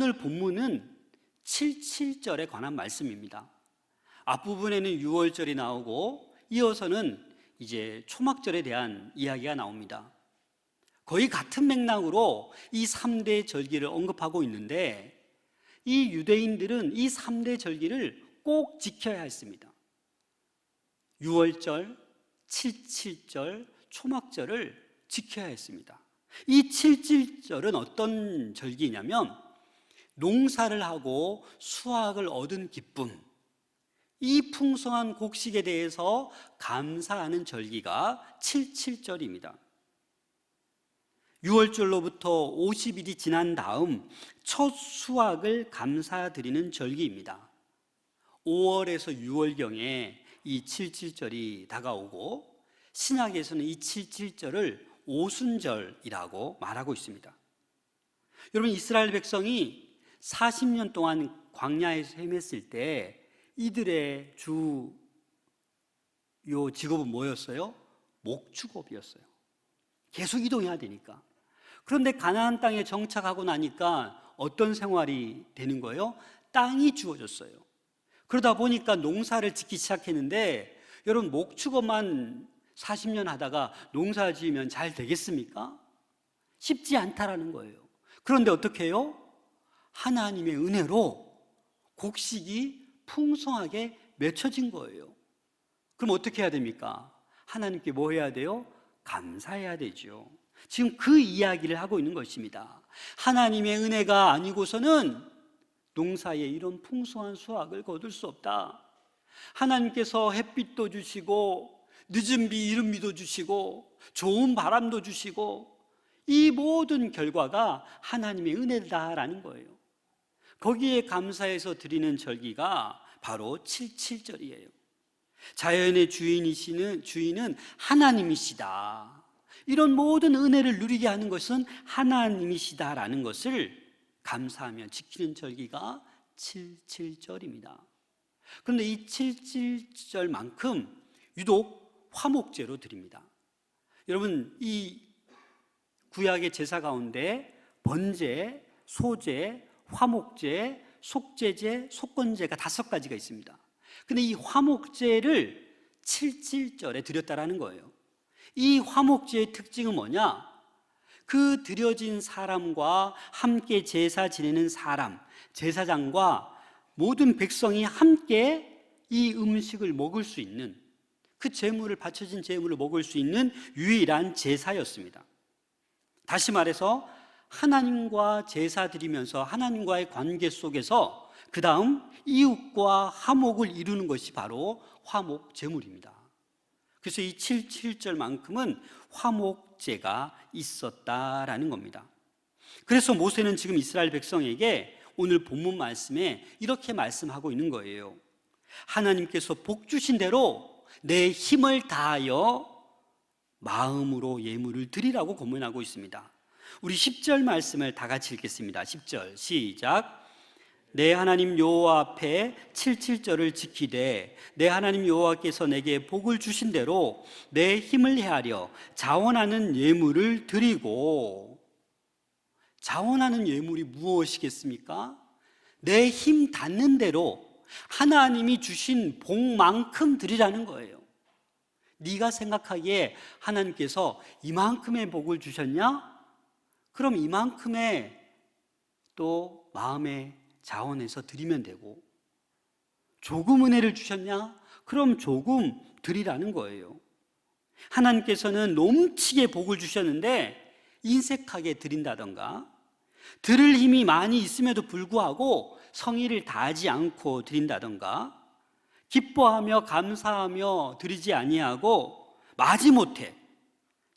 오늘 본문은 77절에 관한 말씀입니다. 앞부분에는 유월절이 나오고 이어서는 이제 초막절에 대한 이야기가 나옵니다. 거의 같은 맥락으로 이 3대 절기를 언급하고 있는데 이 유대인들은 이 3대 절기를 꼭 지켜야 했습니다. 유월절, 77절, 초막절을 지켜야 했습니다. 이 77절은 어떤 절기냐면 농사를 하고 수확을 얻은 기쁨, 이 풍성한 곡식에 대해서 감사하는 절기가 77절입니다. 6월절로부터 50일이 지난 다음 첫 수확을 감사드리는 절기입니다. 5월에서 6월경에 이 77절이 다가오고 신약에서는 이 77절을 오순절이라고 말하고 있습니다. 여러분, 이스라엘 백성이 40년 동안 광야에서 헤맸을 때 이들의 주요 직업은 뭐였어요? 목축업이었어요. 계속 이동해야 되니까. 그런데 가나안 땅에 정착하고 나니까 어떤 생활이 되는 거예요? 땅이 주어졌어요. 그러다 보니까 농사를 짓기 시작했는데 여러분, 목축업만 40년 하다가 농사 지으면 잘 되겠습니까? 쉽지 않다라는 거예요. 그런데 어떻게 해요? 하나님의 은혜로 곡식이 풍성하게 맺혀진 거예요. 그럼 어떻게 해야 됩니까? 하나님께 뭐 해야 돼요? 감사해야 되죠. 지금 그 이야기를 하고 있는 것입니다. 하나님의 은혜가 아니고서는 농사에 이런 풍성한 수확을 거둘 수 없다. 하나님께서 햇빛도 주시고 늦은 비 이른 비도 주시고 좋은 바람도 주시고 이 모든 결과가 하나님의 은혜다라는 거예요. 거기에 감사해서 드리는 절기가 바로 77절이에요. 자연의 주인은 하나님이시다. 이런 모든 은혜를 누리게 하는 것은 하나님이시다라는 것을 감사하며 지키는 절기가 77절입니다. 그런데 이 77절만큼 유독 화목제로 드립니다. 여러분, 이 구약의 제사 가운데 번제, 소제, 화목제, 속죄제, 속건제가 5가지가 있습니다. 근데 이 화목제를 77절에 드렸다라는 거예요. 이 화목제의 특징은 뭐냐? 그 드려진 사람과 함께 제사 지내는 사람, 제사장과 모든 백성이 함께 이 음식을 먹을 수 있는, 그 제물을, 바쳐진 제물을 먹을 수 있는 유일한 제사였습니다. 다시 말해서 하나님과 제사 드리면서 하나님과의 관계 속에서 그 다음 이웃과 화목을 이루는 것이 바로 화목 제물입니다. 그래서 이 77절만큼은 화목제가 있었다라는 겁니다. 그래서 모세는 지금 이스라엘 백성에게 오늘 본문 말씀에 이렇게 말씀하고 있는 거예요. 하나님께서 복 주신 대로 내 힘을 다하여 마음으로 예물을 드리라고 권면하고 있습니다. 우리 10절 말씀을 다 같이 읽겠습니다. 10절 시작. 내 하나님 여호와 앞에 77절을 지키되 내 하나님 여호와께서 내게 복을 주신 대로 내 힘을 헤아려 자원하는 예물을 드리고. 자원하는 예물이 무엇이겠습니까? 내 힘 닿는 대로 하나님이 주신 복만큼 드리라는 거예요. 네가 생각하기에 하나님께서 이만큼의 복을 주셨냐? 그럼 이만큼의 또 마음의 자원해서 드리면 되고, 조금 은혜를 주셨냐? 그럼 조금 드리라는 거예요. 하나님께서는 넘치게 복을 주셨는데 인색하게 드린다던가, 드릴 힘이 많이 있음에도 불구하고 성의를 다하지 않고 드린다던가, 기뻐하며 감사하며 드리지 아니하고 마지못해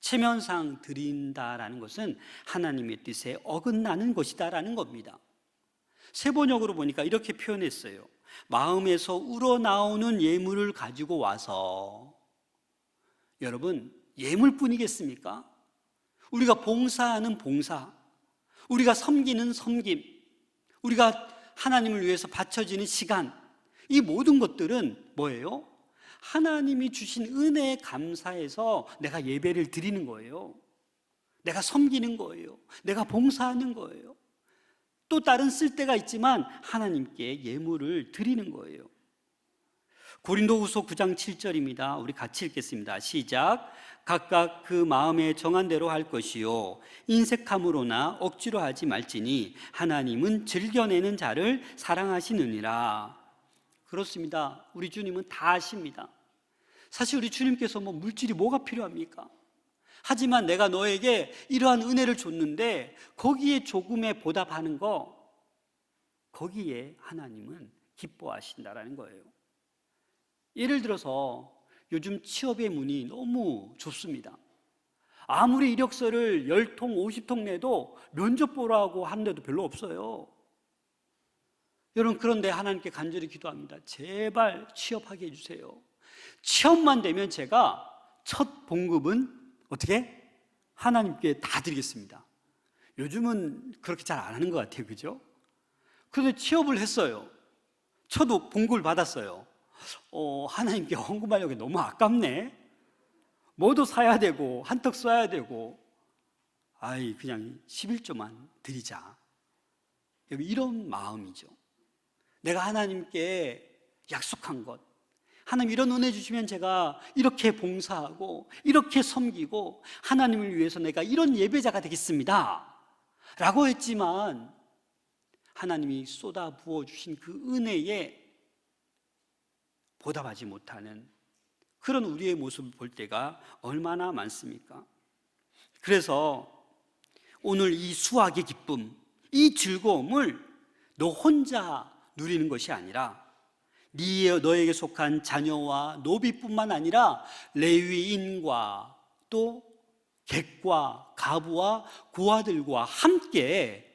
체면상 드린다라는 것은 하나님의 뜻에 어긋나는 것이다라는 겁니다. 세번역으로 보니까 이렇게 표현했어요. 마음에서 우러나오는 예물을 가지고 와서. 여러분, 예물뿐이겠습니까? 우리가 봉사하는 봉사, 우리가 섬기는 섬김, 우리가 하나님을 위해서 바쳐지는 시간, 이 모든 것들은 뭐예요? 하나님이 주신 은혜에 감사해서 내가 예배를 드리는 거예요. 내가 섬기는 거예요. 내가 봉사하는 거예요. 또 다른 쓸데가 있지만 하나님께 예물을 드리는 거예요. 고린도후서 9장 7절입니다. 우리 같이 읽겠습니다. 시작. 각각 그 마음에 정한 대로 할 것이요 인색함으로나 억지로 하지 말지니 하나님은 즐겨내는 자를 사랑하시느니라. 그렇습니다. 우리 주님은 다 아십니다. 사실 우리 주님께서 물질이 뭐가 필요합니까? 하지만 내가 너에게 이러한 은혜를 줬는데 거기에 조금에 보답하는 거, 거기에 하나님은 기뻐하신다라는 거예요. 예를 들어서 요즘 취업의 문이 너무 좁습니다. 아무리 이력서를 10통, 50통 내도 면접 보라고 하는데도 별로 없어요. 여러분, 그런데 하나님께 간절히 기도합니다. 제발 취업하게 해주세요. 취업만 되면 제가 첫 봉급은 어떻게? 하나님께 다 드리겠습니다. 요즘은 그렇게 잘 안 하는 것 같아요. 그죠? 그런데 취업을 했어요. 저도 봉급을 받았어요. 하나님께 헌금하려고 너무 아깝네. 뭐도 사야 되고 한턱 쏴야 되고, 그냥 11조만 드리자. 이런 마음이죠. 내가 하나님께 약속한 것, 하나님 이런 은혜 주시면 제가 이렇게 봉사하고 이렇게 섬기고 하나님을 위해서 내가 이런 예배자가 되겠습니다 라고 했지만, 하나님이 쏟아 부어주신 그 은혜에 보답하지 못하는 그런 우리의 모습을 볼 때가 얼마나 많습니까? 그래서 오늘 이 수확의 기쁨, 이 즐거움을 너 혼자 누리는 것이 아니라 너에게 속한 자녀와 노비뿐만 아니라 레위인과 또 객과 가부와 고아들과 함께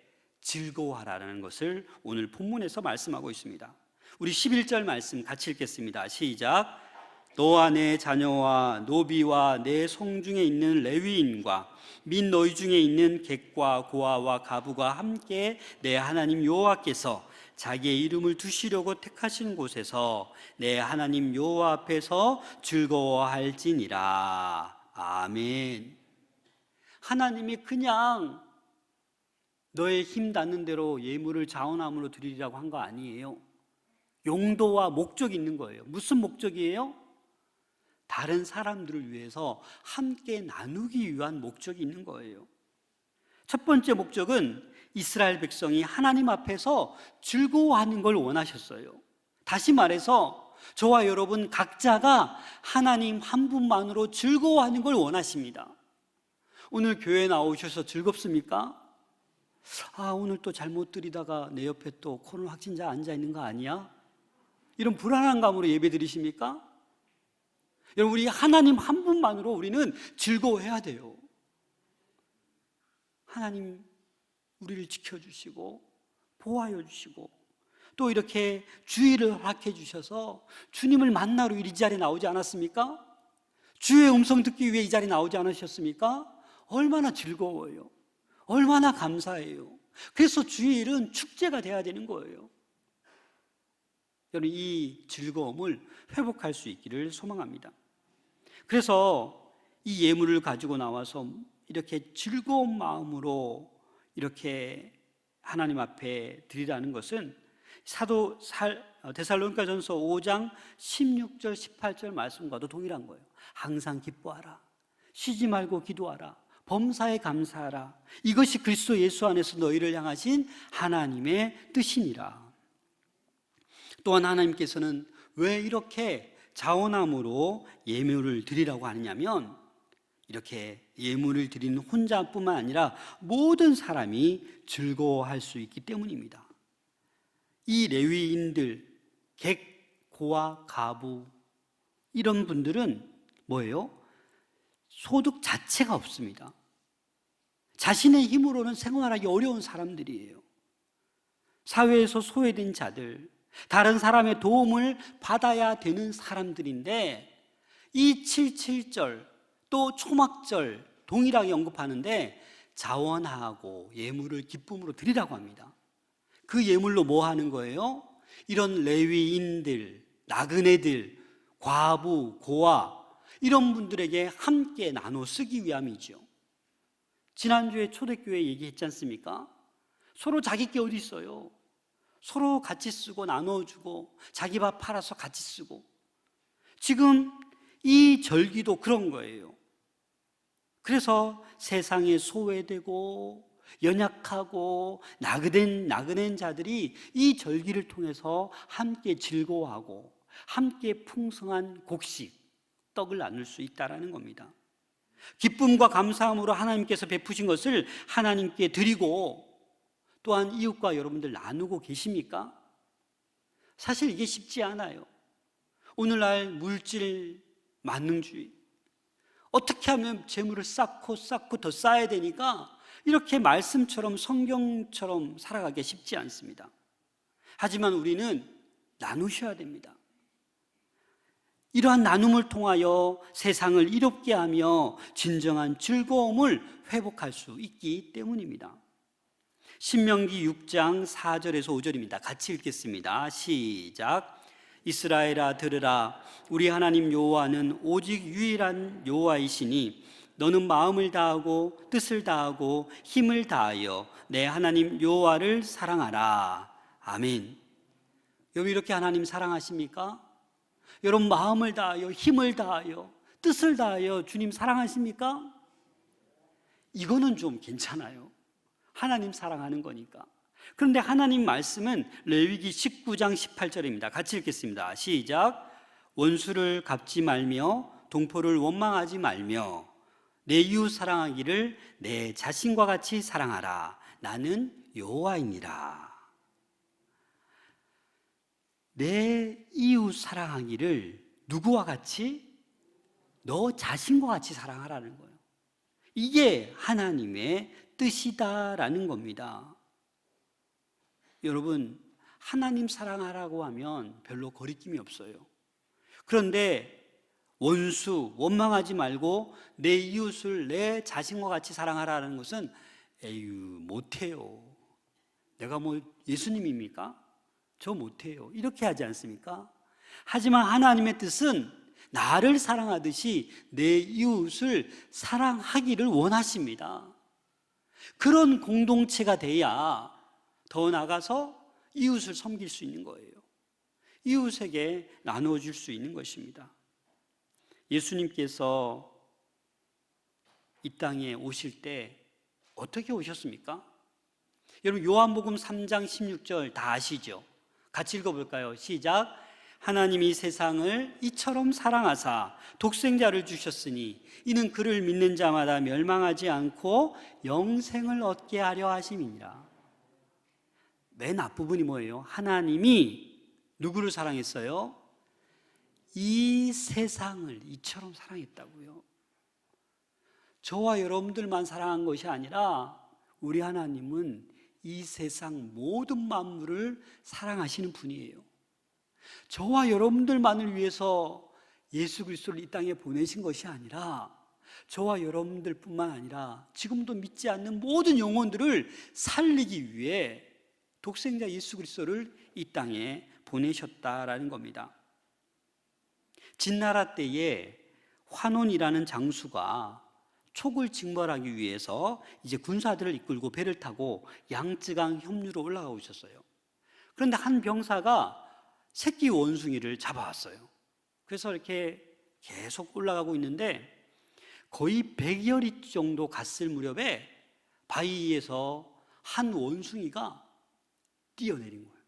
즐거워하라는 것을 오늘 본문에서 말씀하고 있습니다. 우리 11절 말씀 같이 읽겠습니다. 시작. 너와 내 자녀와 노비와 내 성중에 있는 레위인과 및 너희 중에 있는 객과 고아와 가부가 함께 내 하나님 여호와께서 자기의 이름을 두시려고 택하신 곳에서 내 하나님 여호와 앞에서 즐거워할지니라. 아멘. 하나님이 그냥 너의 힘 닿는 대로 예물을 자원함으로 드리라고 한 거 아니에요. 용도와 목적이 있는 거예요. 무슨 목적이에요? 다른 사람들을 위해서 함께 나누기 위한 목적이 있는 거예요. 첫 번째 목적은 이스라엘 백성이 하나님 앞에서 즐거워하는 걸 원하셨어요. 다시 말해서 저와 여러분 각자가 하나님 한 분만으로 즐거워하는 걸 원하십니다. 오늘 교회 나오셔서 즐겁습니까? 오늘 또 잘못 드리다가 내 옆에 또 코로나 확진자 앉아 있는 거 아니야? 이런 불안한 감으로 예배 드리십니까? 여러분, 우리 하나님 한 분만으로 우리는 즐거워해야 돼요. 하나님 우리를 지켜주시고 보호하여 주시고 또 이렇게 주의를 허락해 주셔서 주님을 만나러 이 자리에 나오지 않았습니까? 주의 음성 듣기 위해 이 자리에 나오지 않으셨습니까? 얼마나 즐거워요. 얼마나 감사해요. 그래서 주일은 축제가 돼야 되는 거예요. 여러분, 이 즐거움을 회복할 수 있기를 소망합니다. 그래서 이 예물을 가지고 나와서 이렇게 즐거운 마음으로 이렇게 하나님 앞에 드리라는 것은 데살로니가전서 5장 16절 18절 말씀과도 동일한 거예요. 항상 기뻐하라, 쉬지 말고 기도하라, 범사에 감사하라. 이것이 그리스도 예수 안에서 너희를 향하신 하나님의 뜻이니라. 또한 하나님께서는 왜 이렇게 자원함으로 예물을 드리라고 하느냐면, 이렇게 예물을 드리는 혼자뿐만 아니라 모든 사람이 즐거워할 수 있기 때문입니다. 이 레위인들, 객, 고아, 가부 이런 분들은 뭐예요? 소득 자체가 없습니다. 자신의 힘으로는 생활하기 어려운 사람들이에요. 사회에서 소외된 자들, 다른 사람의 도움을 받아야 되는 사람들인데, 이 77절 또 초막절 동일하게 언급하는데 자원하고 예물을 기쁨으로 드리라고 합니다. 그 예물로 뭐 하는 거예요? 이런 레위인들, 나그네들, 과부, 고아 이런 분들에게 함께 나눠 쓰기 위함이죠. 지난주에 초대교회 얘기했지 않습니까? 서로 자기 게 어디 있어요? 서로 같이 쓰고 나눠주고 자기 밥 팔아서 같이 쓰고. 지금 이 절기도 그런 거예요. 그래서 세상에 소외되고 연약하고 나그넨 자들이 이 절기를 통해서 함께 즐거워하고 함께 풍성한 곡식, 떡을 나눌 수 있다는 겁니다. 기쁨과 감사함으로 하나님께서 베푸신 것을 하나님께 드리고 또한 이웃과 여러분들 나누고 계십니까? 사실 이게 쉽지 않아요. 오늘날 물질 만능주의, 어떻게 하면 재물을 쌓고 더 쌓아야 되니까 이렇게 말씀처럼 성경처럼 살아가기 쉽지 않습니다. 하지만 우리는 나누셔야 됩니다. 이러한 나눔을 통하여 세상을 이롭게 하며 진정한 즐거움을 회복할 수 있기 때문입니다. 신명기 6장 4절에서 5절입니다. 같이 읽겠습니다. 시작. 이스라엘아 들으라. 우리 하나님 여호와는 오직 유일한 여호와이시니 너는 마음을 다하고 뜻을 다하고 힘을 다하여 내 하나님 여호와를 사랑하라. 아멘. 여러분, 이렇게 하나님 사랑하십니까? 여러분, 마음을 다하여 힘을 다하여 뜻을 다하여 주님 사랑하십니까? 이거는 좀 괜찮아요. 하나님 사랑하는 거니까. 그런데 하나님 말씀은 레위기 19장 18절입니다. 같이 읽겠습니다. 시작. 원수를 갚지 말며 동포를 원망하지 말며 내 이웃 사랑하기를 내 자신과 같이 사랑하라. 나는 여호와이니라. 내 이웃 사랑하기를 누구와 같이? 너 자신과 같이 사랑하라는 거예요. 이게 하나님의 뜻이다라는 겁니다. 여러분, 하나님 사랑하라고 하면 별로 거리낌이 없어요. 그런데 원수, 원망하지 말고 내 이웃을 내 자신과 같이 사랑하라는 것은 에휴, 못해요. 내가 뭐 예수님입니까? 저 못해요. 이렇게 하지 않습니까? 하지만 하나님의 뜻은 나를 사랑하듯이 내 이웃을 사랑하기를 원하십니다. 그런 공동체가 돼야 더 나아가서 이웃을 섬길 수 있는 거예요. 이웃에게 나눠줄 수 있는 것입니다. 예수님께서 이 땅에 오실 때 어떻게 오셨습니까? 여러분, 요한복음 3장 16절 다 아시죠? 같이 읽어볼까요? 시작. 하나님이 세상을 이처럼 사랑하사 독생자를 주셨으니 이는 그를 믿는 자마다 멸망하지 않고 영생을 얻게 하려 하심이니라. 맨 앞부분이 뭐예요? 하나님이 누구를 사랑했어요? 이 세상을 이처럼 사랑했다고요. 저와 여러분들만 사랑한 것이 아니라 우리 하나님은 이 세상 모든 만물을 사랑하시는 분이에요. 저와 여러분들만을 위해서 예수 그리스도를 이 땅에 보내신 것이 아니라 저와 여러분들뿐만 아니라 지금도 믿지 않는 모든 영혼들을 살리기 위해 독생자 예수 그리스도를 이 땅에 보내셨다라는 겁니다. 진나라 때에 환원이라는 장수가 촉을 징벌하기 위해서 이제 군사들을 이끌고 배를 타고 양쯔강 협류로 올라가 오셨어요. 그런데 한 병사가 새끼 원숭이를 잡아왔어요. 그래서 이렇게 계속 올라가고 있는데 거의 100여리 정도 갔을 무렵에 바위에서 한 원숭이가 뛰어내린 거예요.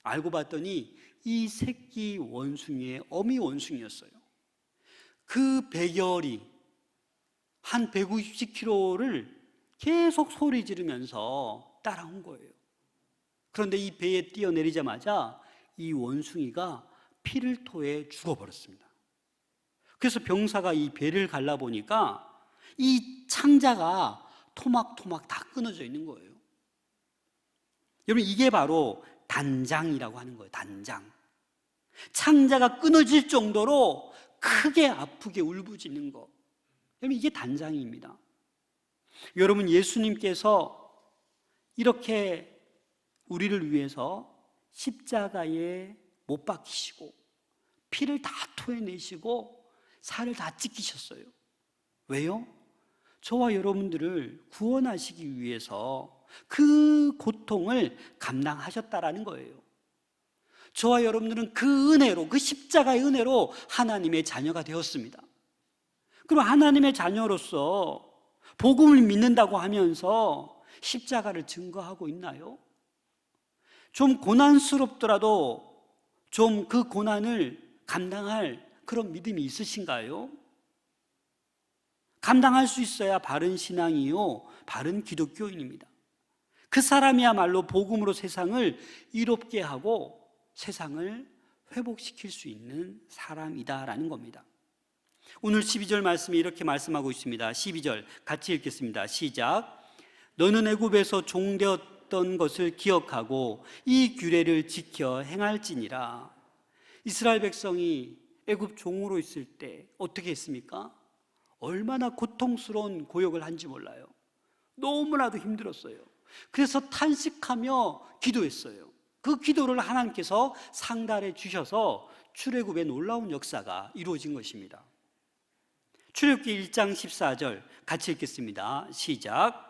알고 봤더니 이 새끼 원숭이의 어미 원숭이였어요. 그 100여리 한 150km를 계속 소리 지르면서 따라온 거예요. 그런데 이 배에 뛰어내리자마자 이 원숭이가 피를 토해 죽어버렸습니다. 그래서 병사가 이 배를 갈라보니까 이 창자가 토막토막 다 끊어져 있는 거예요. 여러분, 이게 바로 단장이라고 하는 거예요. 단장. 창자가 끊어질 정도로 크게 아프게 울부짖는 거. 여러분, 이게 단장입니다. 여러분, 예수님께서 이렇게 우리를 위해서 십자가에 못 박히시고 피를 다 토해내시고 살을 다 찢기셨어요. 왜요? 저와 여러분들을 구원하시기 위해서 그 고통을 감당하셨다라는 거예요. 저와 여러분들은 그 은혜로, 그 십자가의 은혜로 하나님의 자녀가 되었습니다. 그럼 하나님의 자녀로서 복음을 믿는다고 하면서 십자가를 증거하고 있나요? 좀 고난스럽더라도 좀 그 고난을 감당할 그런 믿음이 있으신가요? 감당할 수 있어야 바른 신앙이요, 바른 기독교인입니다. 그 사람이야말로 복음으로 세상을 이롭게 하고 세상을 회복시킬 수 있는 사람이다라는 겁니다. 오늘 12절 말씀이 이렇게 말씀하고 있습니다. 12절 같이 읽겠습니다. 시작. 너는 애굽에서 종되었던 것을 기억하고 이 규례를 지켜 행할지니라. 이스라엘 백성이 애굽 종으로 있을 때 어떻게 했습니까? 얼마나 고통스러운 고역을 한지 몰라요. 너무나도 힘들었어요. 그래서 탄식하며 기도했어요. 그 기도를 하나님께서 상달해 주셔서 출애굽의 놀라운 역사가 이루어진 것입니다. 출애굽기 1장 14절 같이 읽겠습니다. 시작.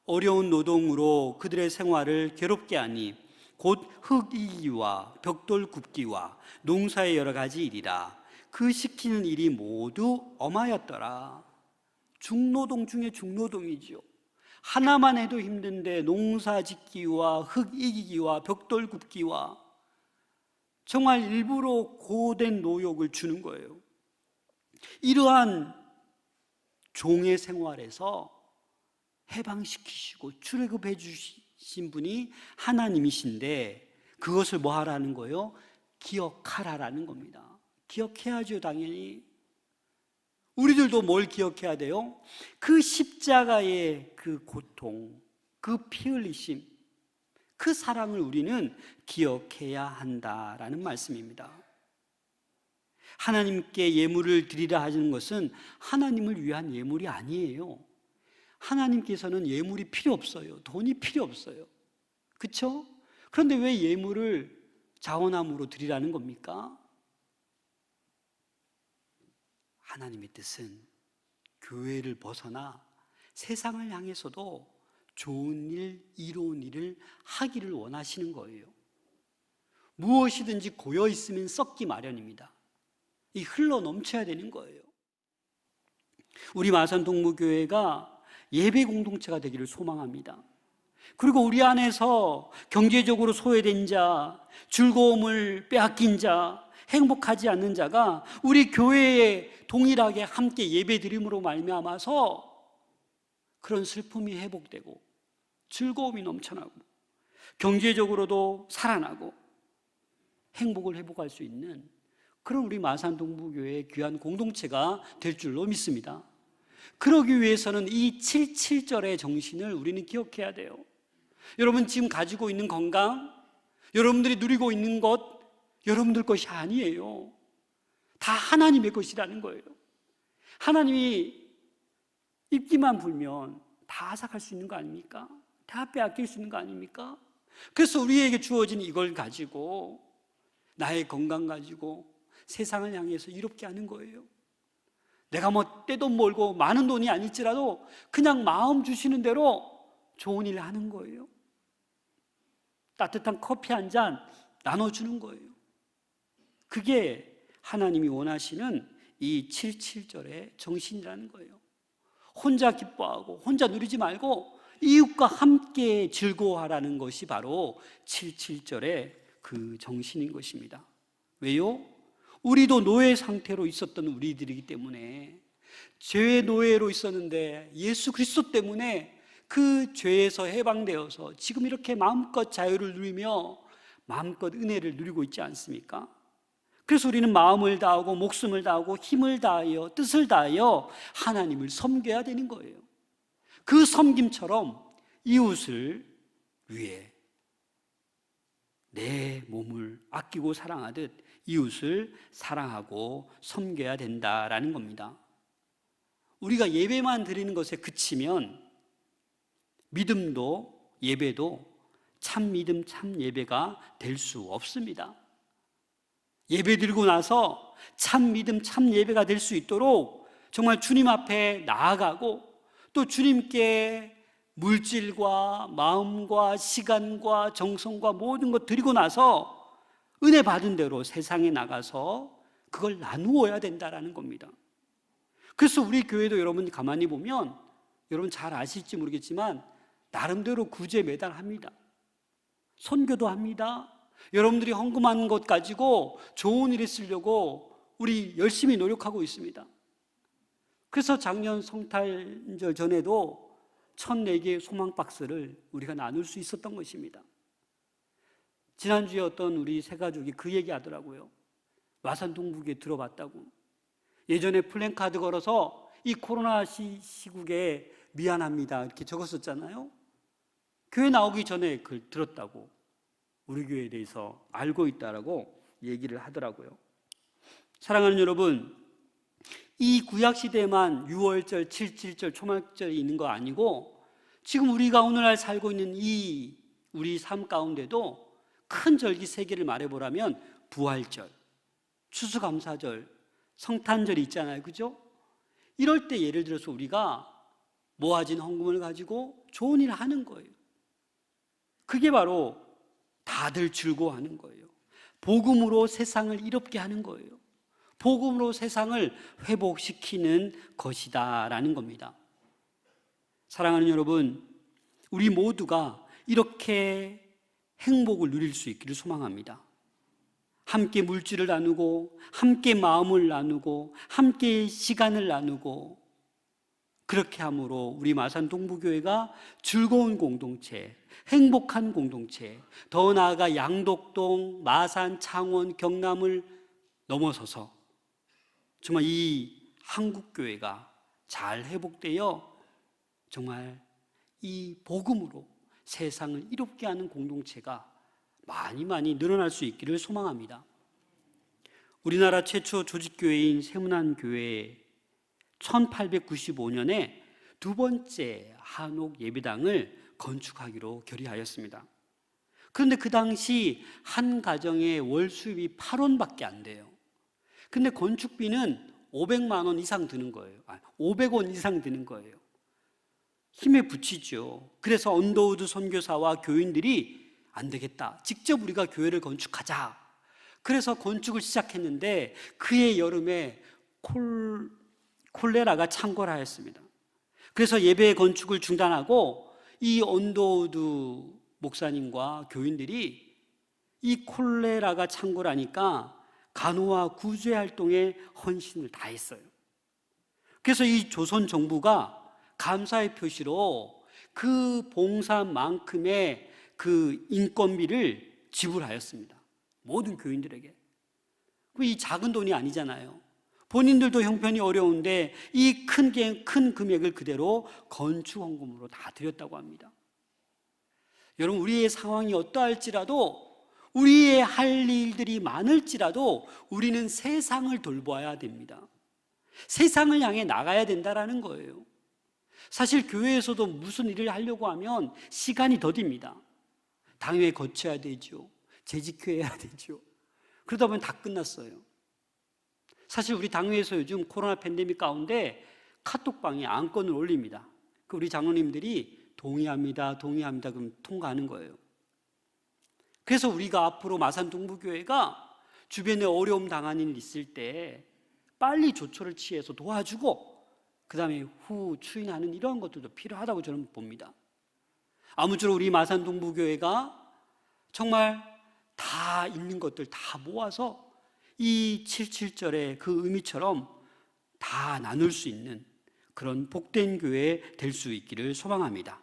어려운 노동으로 그들의 생활을 괴롭게 하니 곧 흙 이기와 벽돌 굽기와 농사의 여러 가지 일이라. 그 시키는 일이 모두 엄하였더라. 중노동 중에 중노동이죠. 하나만 해도 힘든데 농사 짓기와 흙 이기기와 벽돌 굽기와 정말 일부러 고된 노역을 주는 거예요. 이러한 종의 생활에서 해방시키시고 출애굽해 주신 분이 하나님이신데 그것을 뭐 하라는 거예요? 기억하라라는 겁니다. 기억해야죠, 당연히. 우리들도 뭘 기억해야 돼요? 그 십자가의 그 고통, 그 피 흘리심, 그 사랑을 우리는 기억해야 한다라는 말씀입니다. 하나님께 예물을 드리라 하는 것은 하나님을 위한 예물이 아니에요. 하나님께서는 예물이 필요 없어요. 돈이 필요 없어요. 그렇죠? 그런데 왜 예물을 자원함으로 드리라는 겁니까? 하나님의 뜻은 교회를 벗어나 세상을 향해서도 좋은 일, 이로운 일을 하기를 원하시는 거예요. 무엇이든지 고여 있으면 썩기 마련입니다. 이 흘러 넘쳐야 되는 거예요. 우리 마산동무교회가 예배 공동체가 되기를 소망합니다. 그리고 우리 안에서 경제적으로 소외된 자, 즐거움을 빼앗긴 자, 행복하지 않는 자가 우리 교회에 동일하게 함께 예배드림으로 말미암아서 그런 슬픔이 회복되고 즐거움이 넘쳐나고 경제적으로도 살아나고 행복을 회복할 수 있는 그런 우리 마산동부교회의 귀한 공동체가 될 줄로 믿습니다. 그러기 위해서는 이 77절의 정신을 우리는 기억해야 돼요. 여러분 지금 가지고 있는 건강, 여러분들이 누리고 있는 것 여러분들 것이 아니에요. 다 하나님의 것이라는 거예요. 하나님이 입기만 불면 다 앗아갈 수 있는 거 아닙니까? 다 빼앗길 수 있는 거 아닙니까? 그래서 우리에게 주어진 이걸 가지고 나의 건강 가지고 세상을 향해서 이롭게 하는 거예요. 내가 뭐 떼돈 벌고 많은 돈이 아닐지라도 그냥 마음 주시는 대로 좋은 일 하는 거예요. 따뜻한 커피 한 잔 나눠주는 거예요. 그게 하나님이 원하시는 이 77절의 정신이라는 거예요. 혼자 기뻐하고 혼자 누리지 말고 이웃과 함께 즐거워하라는 것이 바로 77절의 그 정신인 것입니다. 왜요? 우리도 노예 상태로 있었던 우리들이기 때문에 죄의 노예로 있었는데 예수 그리스도 때문에 그 죄에서 해방되어서 지금 이렇게 마음껏 자유를 누리며 마음껏 은혜를 누리고 있지 않습니까? 그래서 우리는 마음을 다하고 목숨을 다하고 힘을 다하여 뜻을 다하여 하나님을 섬겨야 되는 거예요. 그 섬김처럼 이웃을 위해 내 몸을 아끼고 사랑하듯 이웃을 사랑하고 섬겨야 된다라는 겁니다. 우리가 예배만 드리는 것에 그치면 믿음도 예배도 참 믿음, 참 예배가 될 수 없습니다. 예배 드리고 나서 참 믿음, 참 예배가 될 수 있도록 정말 주님 앞에 나아가고 또 주님께 물질과 마음과 시간과 정성과 모든 것 드리고 나서 은혜 받은 대로 세상에 나가서 그걸 나누어야 된다라는 겁니다. 그래서 우리 교회도 여러분 가만히 보면 여러분 잘 아실지 모르겠지만 나름대로 구제 매달 합니다. 선교도 합니다. 여러분들이 헌금한 것 가지고 좋은 일에 쓰려고 우리 열심히 노력하고 있습니다. 그래서 작년 성탄절 전에도 1,004개의 소망 박스를 우리가 나눌 수 있었던 것입니다. 지난주에 어떤 우리 세 가족이 그 얘기 하더라고요. 마산 동북에 들어봤다고. 예전에 플랜카드 걸어서 이 코로나 시국에 미안합니다 이렇게 적었었잖아요. 교회 나오기 전에 그걸 들었다고, 우리 교회에 대해서 알고 있다라고 얘기를 하더라고요. 사랑하는 여러분, 이 구약시대에만 6월절, 7.7절, 초막절이 있는 거 아니고 지금 우리가 오늘날 살고 있는 이 우리 삶 가운데도 큰 절기 3개를 말해보라면 부활절, 추수감사절, 성탄절이 있잖아요. 그죠? 이럴 때 예를 들어서 우리가 모아진 헌금을 가지고 좋은 일을 하는 거예요. 그게 바로 다들 즐거워하는 거예요. 복음으로 세상을 이롭게 하는 거예요. 복음으로 세상을 회복시키는 것이다라는 겁니다. 사랑하는 여러분, 우리 모두가 이렇게 행복을 누릴 수 있기를 소망합니다. 함께 물질을 나누고, 함께 마음을 나누고, 함께 시간을 나누고, 그렇게 함으로 우리 마산 동부교회가 즐거운 공동체, 행복한 공동체, 더 나아가 양덕동, 마산, 창원, 경남을 넘어서서 정말 이 한국교회가 잘 회복되어 정말 이 복음으로 세상을 이롭게 하는 공동체가 많이 늘어날 수 있기를 소망합니다. 우리나라 최초 조직교회인 세문안교회 1895년에 두 번째 한옥 예배당을 건축하기로 결의하였습니다. 그런데 그 당시 한 가정의 월 수입이 8원밖에 안 돼요. 근데 건축비는 500만 원 이상 드는 거예요. 500원 이상 드는 거예요. 힘에 부치죠. 그래서 언더우드 선교사와 교인들이 안 되겠다, 직접 우리가 교회를 건축하자. 그래서 건축을 시작했는데 그해 여름에 콜레라가 창궐하였습니다. 그래서 예배 건축을 중단하고 이 언더우드 목사님과 교인들이 이 콜레라가 창궐하니까 간호와 구제 활동에 헌신을 다했어요. 그래서 이 조선 정부가 감사의 표시로 그 봉사만큼의 그 인건비를 지불하였습니다. 모든 교인들에게. 이 작은 돈이 아니잖아요. 본인들도 형편이 어려운데 이 큰 금액을 그대로 건축 헌금으로 다 드렸다고 합니다. 여러분, 우리의 상황이 어떠할지라도, 우리의 할 일들이 많을지라도 우리는 세상을 돌봐야 됩니다. 세상을 향해 나가야 된다라는 거예요. 사실 교회에서도 무슨 일을 하려고 하면 시간이 더딥니다. 당회에 거쳐야 되죠. 재직회해야 되죠. 그러다 보면 다 끝났어요. 사실 우리 당회에서 요즘 코로나 팬데믹 가운데 카톡방에 안건을 올립니다. 우리 장로님들이 동의합니다 그럼 통과하는 거예요. 그래서 우리가 앞으로 마산 동부교회가 주변에 어려움 당하는 일 있을 때 빨리 조처를 취해서 도와주고 그 다음에 후 추인하는 이런 것들도 필요하다고 저는 봅니다. 아무쪼록 우리 마산 동부교회가 정말 다 있는 것들 다 모아서 이 77절의 그 의미처럼 다 나눌 수 있는 그런 복된 교회 될 수 있기를 소망합니다.